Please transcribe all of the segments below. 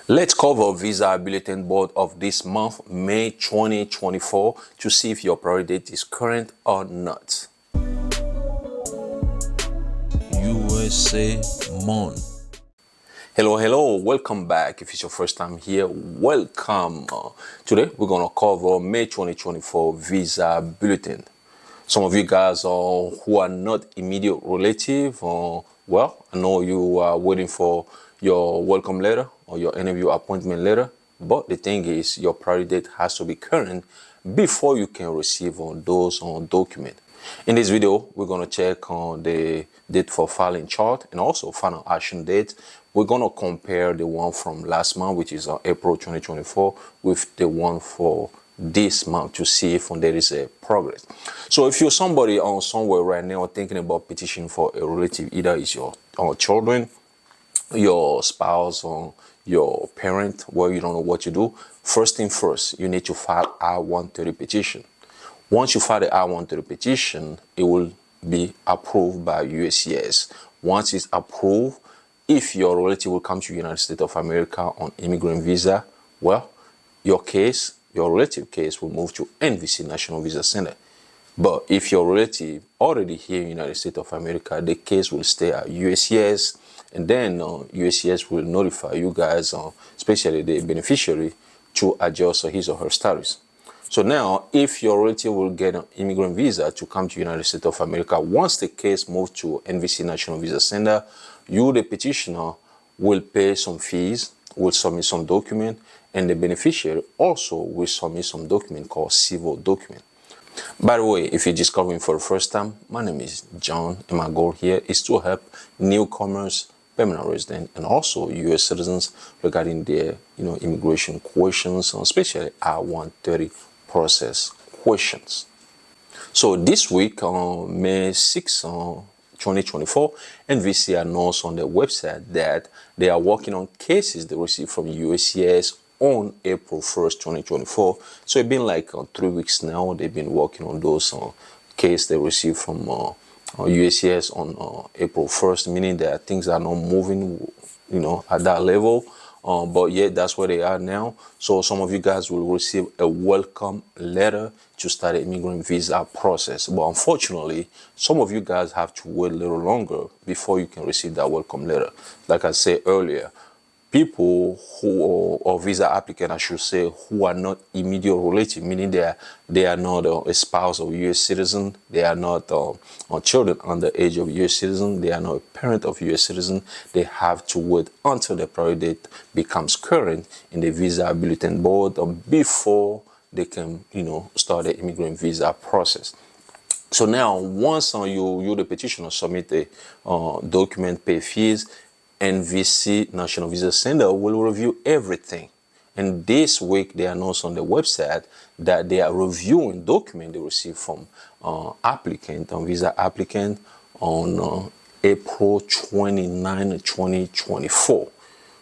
Let's cover Visa Bulletin Board of this month, May 2024, to see if your priority date is current or not. USA Mon. Hello, welcome back. If it's your first time here, welcome. Today, we're going to cover May 2024 Visa Bulletin. Some of you guys who are not immediate relative, well, I know you are waiting for your welcome letter or your interview appointment letter, but the thing is your priority date has to be current before you can receive those documents. In this video, we're going to check on the date for filing chart and also final action date. We're going to compare the one from last month, which is April 2024, with the one for this month to see if there is a progress. So if you're somebody somewhere right now thinking about petitioning for a relative, either it's your children, your spouse, or your parent, where you don't know what to do, first thing first, you need to file I-130 petition. Once you file the I-130 petition, it will be approved by USCIS. Once it's approved, if your relative will come to the United States of America on immigrant visa, well, your relative case will move to NVC National Visa Center. But if your relative already here in the United States of America, the case will stay at USCIS, and then USCIS will notify you guys, especially the beneficiary, to adjust his or her status. So now, if your relative will get an immigrant visa to come to the United States of America, once the case moves to NVC National Visa Center, you, the petitioner, will pay some fees, will submit some document, and the beneficiary also will submit some document called civil document. By the way, if you're discovering for the first time, my name is John, and my goal here is to help newcomers, permanent residents, and also U.S. citizens regarding their, immigration questions, especially I-130 process questions. So this week, on May 6, 2024, NVC announced on their website that they are working on cases they received from USCIS on April 1st, 2024. So it's been like 3 weeks now. They've been working on those cases they received from USCIS on April 1st, meaning that things are not moving, at that level. But yeah, that's where they are now. So some of you guys will receive a welcome letter to start the immigrant visa process. But unfortunately, some of you guys have to wait a little longer before you can receive that welcome letter. Like I said earlier, people who or visa applicant, I should say, who are not immediate relative, meaning they are not a spouse of U.S. citizen, they are not children under the age of U.S. citizen, they are not a parent of U.S. citizen. They have to wait until the priority date becomes current in the Visa Bulletin Board before they can, start the immigrant visa process. So now, once you the petitioner, submit a document, pay fees, NVC National Visa Center will review everything. And this week, they announced on the website that they are reviewing documents they received from visa applicant on April 29, 2024.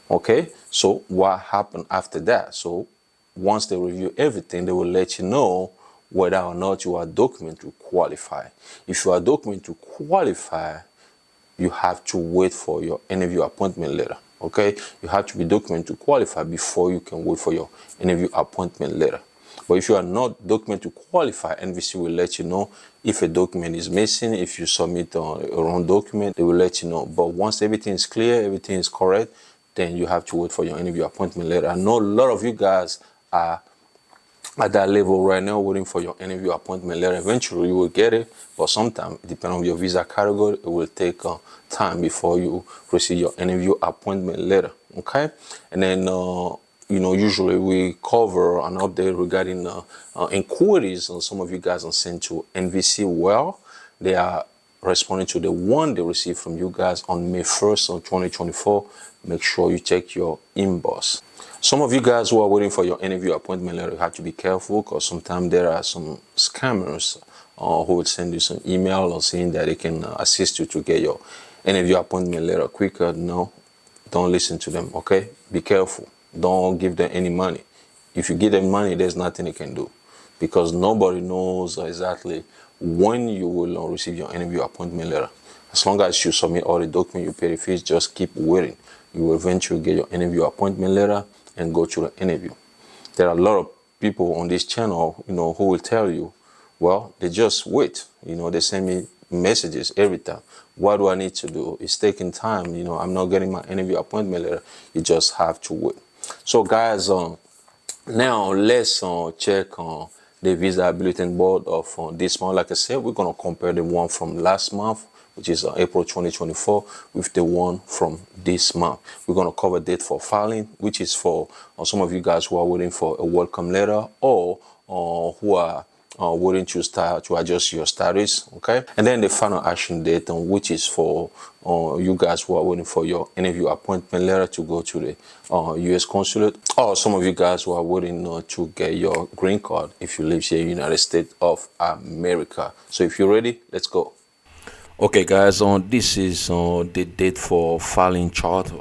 Okay, so what happened after that? So once they review everything, they will let you know whether or not you are documented to qualify. If you are documented to qualify, you have to wait for your interview appointment letter. Okay, you have to be documented to qualify before you can wait for your interview appointment letter. But if you are not documented to qualify, NVC will let you know if a document is missing. If you submit a wrong document, they will let you know. But once everything is clear, everything is correct, then you have to wait for your interview appointment letter. I know a lot of you guys are at that level right now, waiting for your interview appointment letter. Eventually, you will get it, but sometimes, depending on your visa category, it will take time before you receive your interview appointment letter. Okay, and then usually we cover an update regarding inquiries, and some of you guys are sent to NVC. Well, they are responding to the one they received from you guys on May 1st, 2024. Make sure you check your inbox. Some of you guys who are waiting for your interview appointment letter have to be careful, because sometimes there are some scammers who will send you some email or saying that they can assist you to get your interview appointment letter quicker. No, don't listen to them, okay? Be careful. Don't give them any money. If you give them money, there's nothing they can do, because nobody knows exactly when you will receive your interview appointment letter. As long as you submit all the documents, you pay the fees, just keep waiting. you will eventually get your interview appointment letter and go to the interview. There are a lot of people on this channel, who will tell you, well, they just wait. They send me messages every time. What do I need to do? It's taking time. I'm not getting my interview appointment letter. You just have to wait. So guys, now let's check the visa bulletin board of this month. Like I said, we're going to compare the one from last month, which is April 2024, with the one from this month. We're going to cover date for filing, which is for some of you guys who are waiting for a welcome letter, or who are waiting to adjust your status, okay? And then the final action date, which is for you guys who are waiting for your interview appointment letter to go to the U.S. consulate, or some of you guys who are waiting to get your green card if you live here in the United States of America. So if you're ready, let's go. Okay guys, this is the date for filing chart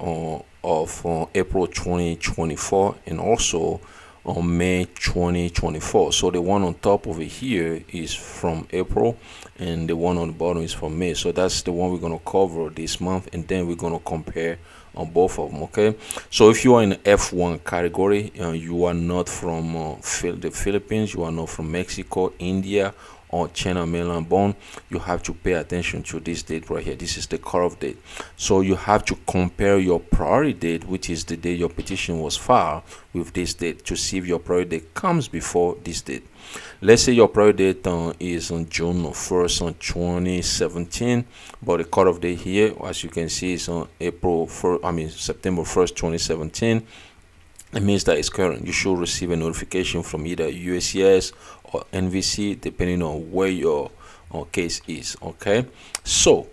of April 2024 and also on May 2024. So the one on top over here is from April and the one on the bottom is from May. So that's the one we're going to cover this month, and then we're going to compare on both of them. Okay, so if you are in the F1 category, you are not from the Philippines, you are not from Mexico, India, or China mainland born, you have to pay attention to this date right here. This is the cutoff date. So you have to compare your priority date, which is the day your petition was filed, with this date to see if your priority date comes before this date. Let's say your priority date is on June 1st, 2017, but the cutoff date here, as you can see, is on September 1st, 2017. It means that it's current. You should receive a notification from either USCIS or NVC, depending on where your case is. Okay, so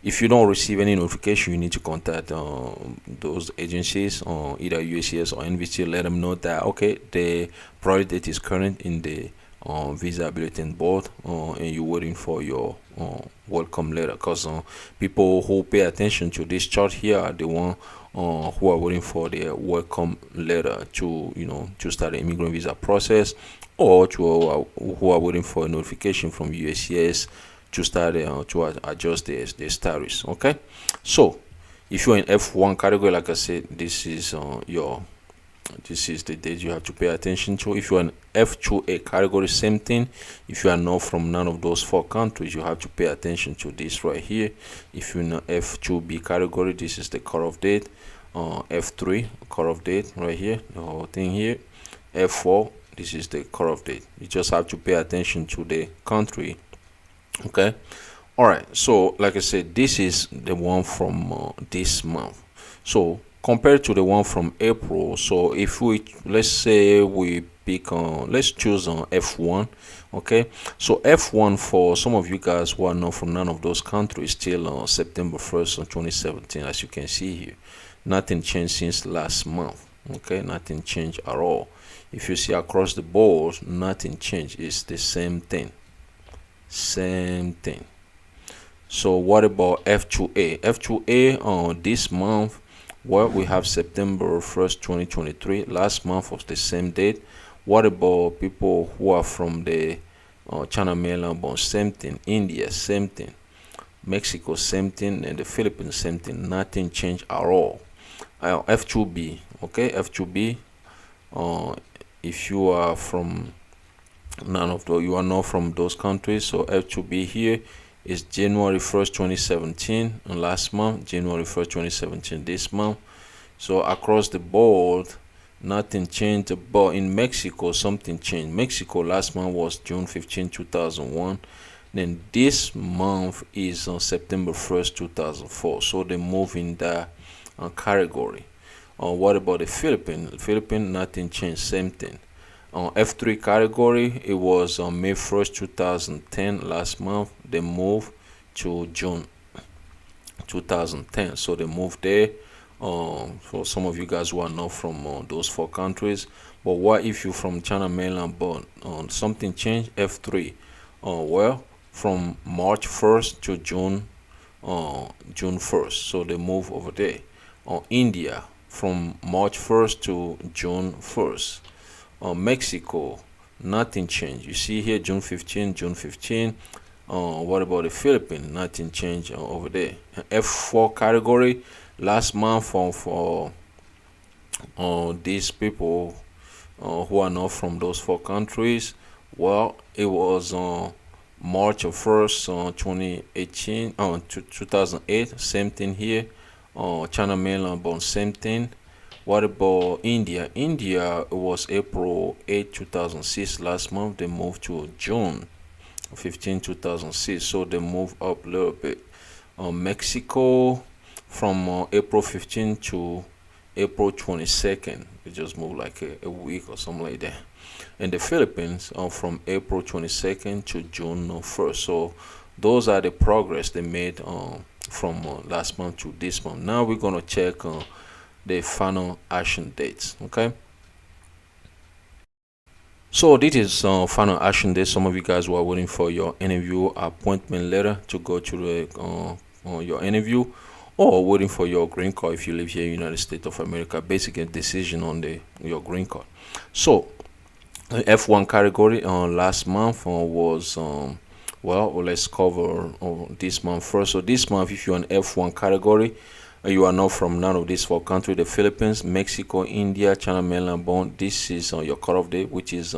if you don't receive any notification, you need to contact those agencies, either USCIS or NVC. Let them know that okay, the priority date is current in the visa bulletin board, and you're waiting for your welcome letter. Because people who pay attention to this chart here are the one who are waiting for their welcome letter to to start the immigrant visa process, or to who are waiting for a notification from USCIS to start to adjust their status. Okay, so if you're in F1 category, like I said, this is the date you have to pay attention to. If you're in F2A category, same thing. If you are not from none of those 4 countries, you have to pay attention to this right here. If you're in the F2B category, this is the cutoff date. F3 cutoff date right here, the whole thing here. F4, this is the cutoff date. You just have to pay attention to the country. Okay, all right. So like I said, this is the one from this month. So compared to the one from April, so if let's say we pick let's choose on F1. Okay, so F1 for some of you guys who are not from none of those countries, still on September 1st, 2017, as you can see here. Nothing changed since last month. Okay, nothing changed at all. If you see across the board, nothing changed. It's the same thing. So what about F2A? F2A on this month, well, we have September 1st, 2023. Last month was the same date. What about people who are from the China mainland born? Same thing. India, same thing. Mexico, same thing. And the Philippines, same thing. Nothing changed at all. F2B, okay, F2B, if you are from you are not from those countries, so F2B here is January 1st, 2017, and last month, January 1st, 2017, this month. So across the board, nothing changed, but in Mexico, something changed. Mexico last month was June 15, 2001. Then this month is on September 1st, 2004. So they move in that category. What about the Philippines? Philippines, nothing changed, same thing. F3 category, it was on May 1st, 2010, last month. They moved to June 2010. So they moved there. For some of you guys who are not from those 4 countries. But what if you're from China mainland born? Something changed, F3. Well, from March 1st to June 1st. So they move over there. India, from March 1st to June 1st. Mexico, nothing changed. You see here, June 15, June 15. What about the Philippines? Nothing changed over there. F4 category, last month for these people who are not from those 4 countries. Well, it was March 1st, 2018, 2008. Same thing here. China mainland born, same thing. What about India? India was April 8, 2006 last month. They moved to June 15, 2006. So they moved up a little bit. Mexico from April 15 to April 22nd. It just moved like a week or something like that. And the Philippines from April 22nd to June 1st. So those are the progress they made from last month to this month. Now we're going to check the final action dates. Okay. So this is final action date. Some of you guys were waiting for your interview appointment letter to go to the your interview, or waiting for your green card if you live here in the United States of America. Basically, decision on your green card. So F1 category last month was well, let's cover this month first. So this month, if you're an F1 category, you are not from none of these 4 countries: the Philippines, Mexico, India, China mainland born. This is your cutoff date, which is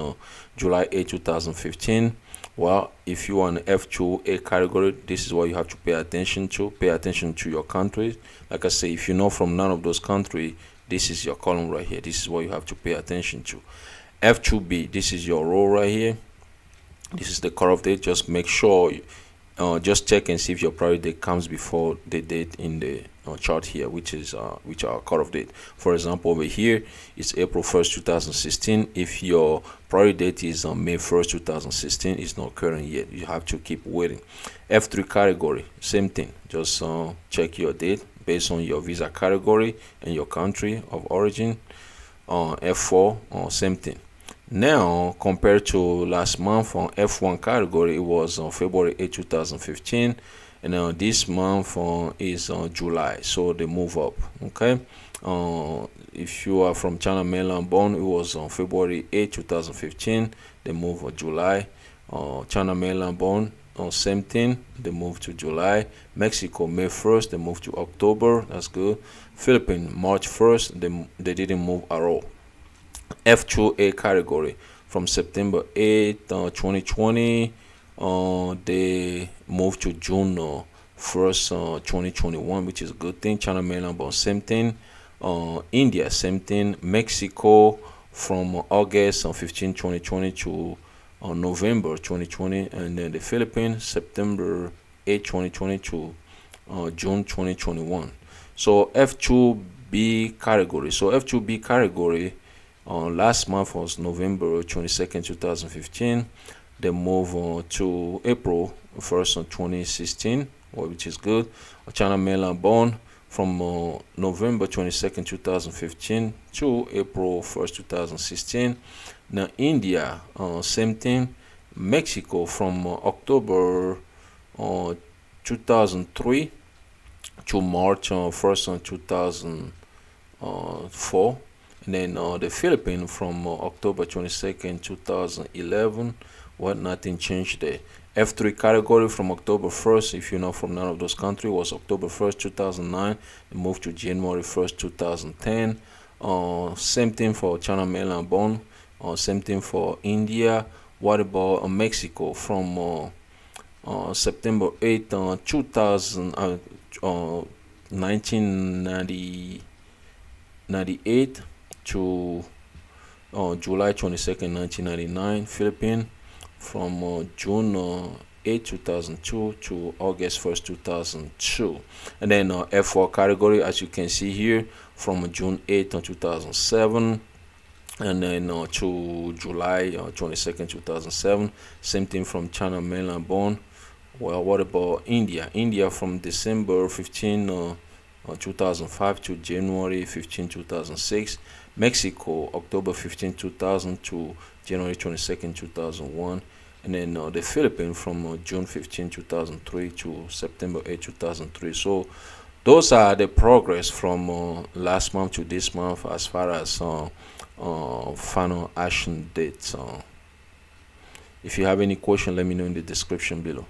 July 8, 2015. Well, if you are an F2A category, this is what you have to pay attention to. Pay attention to your countries. Like I say, if you're not from none of those countries, this is your column right here. This is what you have to pay attention to. F2B, this is your row right here. This is the cutoff date. Just make sure, just check and see if your priority date comes before the date in the chart here, which are cutoff date. For example, over here it's April 1st, 2016. If your priority date is on May 1st, 2016, it's not current yet. You have to keep waiting. F3 category, same thing. Just check your date based on your visa category and your country of origin. F4, same thing. Now, compared to last month on F1 category, it was on February 8, 2015, and this month is July, so they move up. Okay, if you are from China mainland born, it was on February 8, 2015. They move July. China mainland born, same thing. They move to July. Mexico May 1st. They move to October. That's good. Philippines March 1st. They didn't move at all. F2A category from September 8, 2020, they moved to June 1st, 2021, which is a good thing. China mainland born, same thing. India, same thing. Mexico from August 15, 2020 to November 2020, and then the Philippines September 8, 2020 to June 2021. So F2B category. So F2B category. Last month was November 22nd, 2015. They move to April 1st, 2016, which is good. China mainland born from November 22nd, 2015 to April 1st, 2016. Now India, same thing. Mexico from October 2003 to March 1st, 2004. And then the Philippines from October 22nd, 2011. Well, nothing changed there. F3 category from October 1st, if you're not from none of those countries, was October 1st, 2009. It moved to January 1st, 2010. Same thing for China mainland born. Same thing for India. What about Mexico from September 8, 1998 to July 22nd, 1999. Philippines from June 8, 2002 to August 1st, 2002. And then F4 category, as you can see here, from June 8, 2007. And then to July 22nd, 2007. Same thing from China mainland born. Well, what about India? India from December 15, 2005 to January 15, 2006. Mexico October 15, 2000 to January 22nd, 2001. And then the Philippines from June 15, 2003 to September 8, 2003. So those are the progress from last month to this month as far as final action dates. If you have any question, let me know in the description below.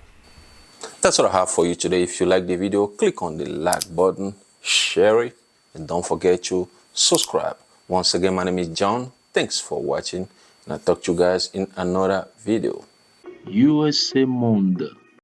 That's what I have for you today. If you like the video, click on the like button share it, and don't forget to subscribe. Once again, my name is John. Thanks for watching, and I'll talk to you guys in another video. USA Monde.